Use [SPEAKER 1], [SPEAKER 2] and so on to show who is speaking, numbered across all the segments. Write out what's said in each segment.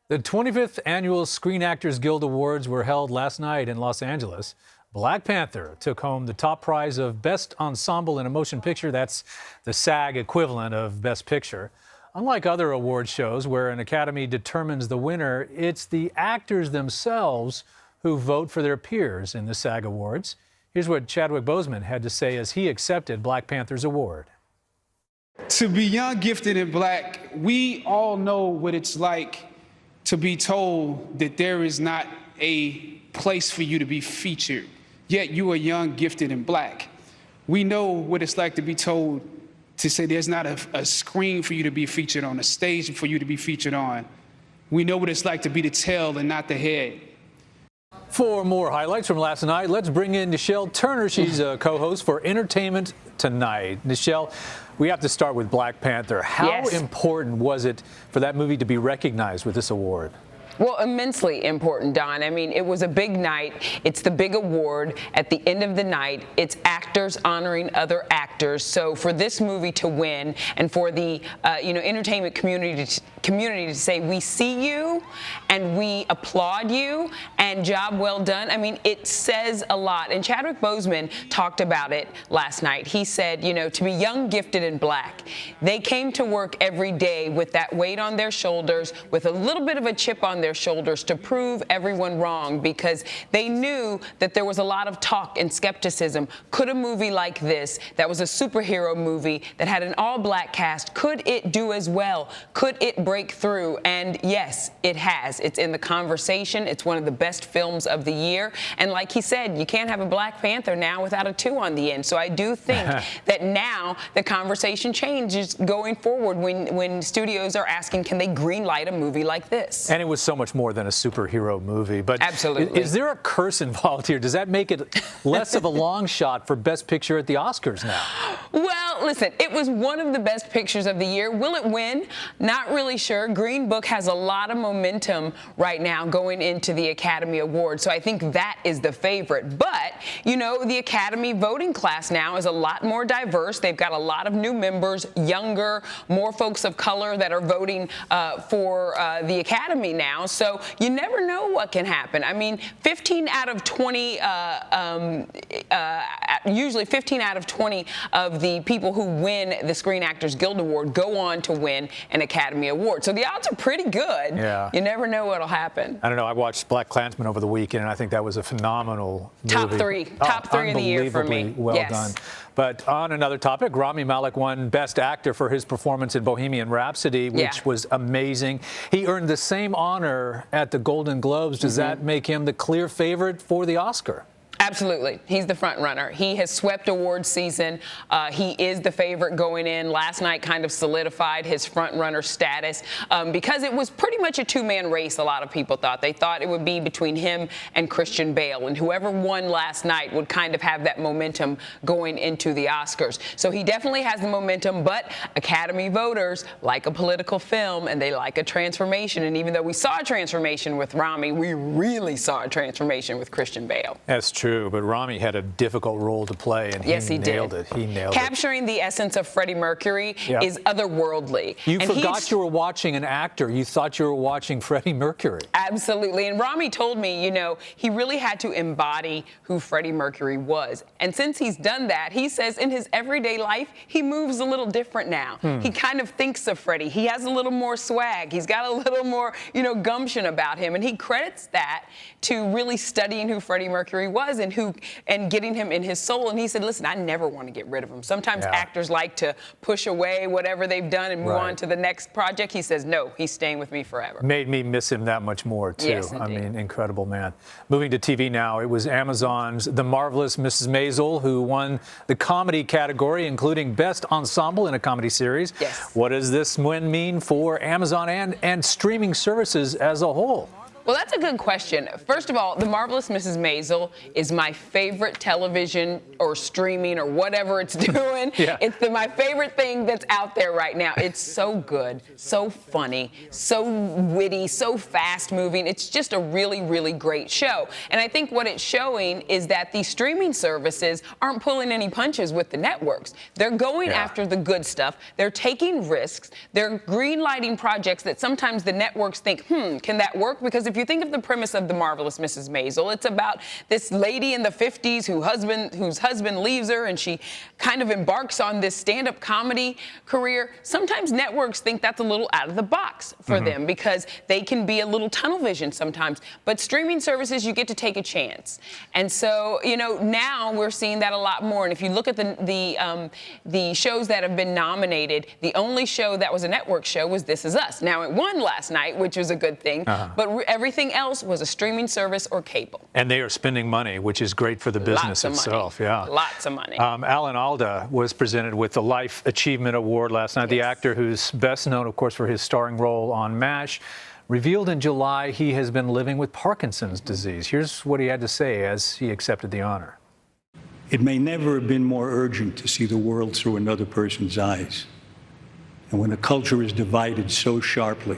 [SPEAKER 1] The 25th Annual Screen Actors Guild Awards were held last night in Los Angeles. Black Panther took home the top prize of Best Ensemble in a Motion Picture. That's the SAG equivalent of Best Picture. Unlike other award shows where an academy determines the winner, it's the actors themselves who vote for their peers in the SAG Awards. Here's what Chadwick Boseman had to say as he accepted Black Panther's award.
[SPEAKER 2] To be young, gifted, and black, we all know what it's like to be told that there is not a place for you to be featured, yet you are young, gifted, and black. We know what it's like to be told to say there's not a screen for you to be featured on, a stage for you to be featured on. We know what it's like to be the tail and not the head.
[SPEAKER 1] For more highlights from last night, let's bring in Nischelle Turner. She's a co-host for Entertainment Tonight. Nischelle, we have to start with Black Panther. How important was it for that movie to be recognized with this award?
[SPEAKER 3] Well, immensely important, Don. I mean, it was a big night. It's the big award. At the end of the night, it's actors honoring other actors. So for this movie to win and for the entertainment community to say, we see you and we applaud you and job well done, I mean, it says a lot. And Chadwick Boseman talked about it last night. He said, to be young, gifted, and black, they came to work every day with that weight on their shoulders, with a little bit of a chip on their shoulders to prove everyone wrong, because they knew that there was a lot of talk and skepticism. Could a movie like this, that was a superhero movie that had an all-black cast, could it do as well? Could it break through? And yes, it has. It's in the conversation. It's one of the best films of the year. And like he said, you can't have a Black Panther now without a 2 on the end. So I do think that now the conversation changes going forward when studios are asking, can they greenlight a movie like this?
[SPEAKER 1] And it was so much more than a superhero movie. But
[SPEAKER 3] absolutely.
[SPEAKER 1] Is there a curse involved here? Does that make it less of a long shot for Best Picture at the Oscars now?
[SPEAKER 3] Well, listen, it was one of the best pictures of the year. Will it win? Not really sure. Green Book has a lot of momentum right now going into the Academy Awards, so I think that is the favorite. But, the Academy voting class now is a lot more diverse. They've got a lot of new members, younger, more folks of color that are voting for the Academy now. So you never know what can happen. I mean, 15 out of 20, usually 15 out of 20 of the people who win the Screen Actors Guild Award go on to win an Academy Award. So the odds are pretty good.
[SPEAKER 1] Yeah.
[SPEAKER 3] You never know what'll happen.
[SPEAKER 1] I don't know. I watched BlacKkKlansman over the weekend, and I think that was a phenomenal movie.
[SPEAKER 3] Top three of the year for me.
[SPEAKER 1] Well done. But on another topic, Rami Malek won Best Actor for his performance in Bohemian Rhapsody, which was amazing. He earned the same honor at the Golden Globes. Does that make him the clear favorite for the Oscar?
[SPEAKER 3] Absolutely. He's the front runner. He has swept awards season. He is the favorite going in. Last night kind of solidified his front runner status because it was pretty much a two-man race, a lot of people thought. They thought it would be between him and Christian Bale, and whoever won last night would kind of have that momentum going into the Oscars. So he definitely has the momentum, but Academy voters like a political film and they like a transformation. And even though we saw a transformation with Rami, we really saw a transformation with Christian Bale.
[SPEAKER 1] That's true. But Rami had a difficult role to play, and he nailed it. He nailed it.
[SPEAKER 3] Capturing the essence of Freddie Mercury is otherworldly.
[SPEAKER 1] You forgot you were watching an actor. You thought you were watching Freddie Mercury.
[SPEAKER 3] Absolutely. And Rami told me, he really had to embody who Freddie Mercury was. And since he's done that, he says in his everyday life, he moves a little different now. He kind of thinks of Freddie. He has a little more swag. He's got a little more, gumption about him. And he credits that to really studying who Freddie Mercury was and getting him in his soul. And he said, listen, I never want to get rid of him. Sometimes actors like to push away whatever they've done and move on to the next project. He says, no, he's staying with me forever.
[SPEAKER 1] Made me miss him that much more, too.
[SPEAKER 3] Yes,
[SPEAKER 1] I mean, incredible man. Moving to TV now, it was Amazon's The Marvelous Mrs Maisel who won the comedy category, including Best Ensemble in a Comedy Series.
[SPEAKER 3] Yes.
[SPEAKER 1] What does this win mean for Amazon and streaming services as a whole?
[SPEAKER 3] Well, that's a good question. First of all, The Marvelous Mrs. Maisel is my favorite television or streaming or whatever it's doing.
[SPEAKER 1] Yeah.
[SPEAKER 3] It's my favorite thing that's out there right now. It's so good, so funny, so witty, so fast moving. It's just a really, really great show. And I think what it's showing is that these streaming services aren't pulling any punches with the networks. They're going after the good stuff. They're taking risks. They're green-lighting projects that sometimes the networks think, can that work? Because if you think of the premise of The Marvelous Mrs. Maisel, it's about this lady in the 50s whose husband leaves her, and she kind of embarks on this stand-up comedy career. Sometimes networks think that's a little out of the box for them because they can be a little tunnel vision sometimes. But streaming services, you get to take a chance. And so, you know, now we're seeing that a lot more. And if you look at the shows that have been nominated, the only show that was a network show was This Is Us. Now, it won last night, which was a good thing, but everything else was a streaming service or cable.
[SPEAKER 1] And they are spending money, which is great for the business itself. Yeah,
[SPEAKER 3] lots of money.
[SPEAKER 1] Alda was presented with the Life Achievement Award last night. The actor, who's best known, of course, for his starring role on MASH, revealed in July he has been living with Parkinson's disease. Here's what he had to say as he accepted the honor.
[SPEAKER 4] It may never have been more urgent to see the world through another person's eyes. And when a culture is divided so sharply,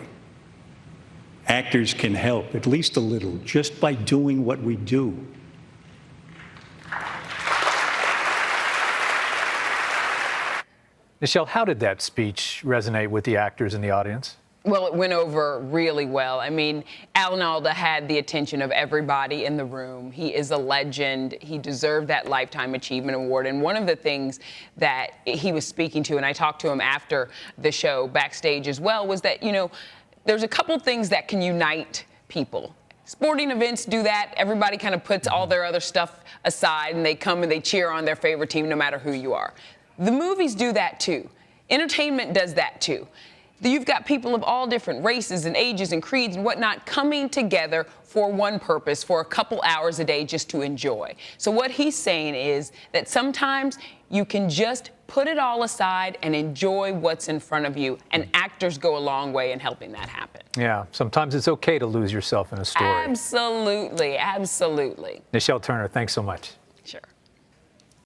[SPEAKER 4] actors can help, at least a little, just by doing what we do.
[SPEAKER 1] Nischelle, how did that speech resonate with the actors in the audience?
[SPEAKER 3] Well, it went over really well. I mean, Alda had the attention of everybody in the room. He is a legend. He deserved that Lifetime Achievement Award. And one of the things that he was speaking to, and I talked to him after the show backstage as well, was that, you know, there's a couple things that can unite people. Sporting events do that. Everybody kind of puts all their other stuff aside and they come and they cheer on their favorite team no matter who you are. The movies do that too. Entertainment does that too. You've got people of all different races and ages and creeds and whatnot coming together for one purpose, for a couple hours a day just to enjoy. So what he's saying is that sometimes you can just put it all aside and enjoy what's in front of you, and actors go a long way in helping that happen.
[SPEAKER 1] Yeah, sometimes it's okay to lose yourself in a story.
[SPEAKER 3] Absolutely, absolutely.
[SPEAKER 1] Nischelle Turner, thanks so much.
[SPEAKER 3] Sure.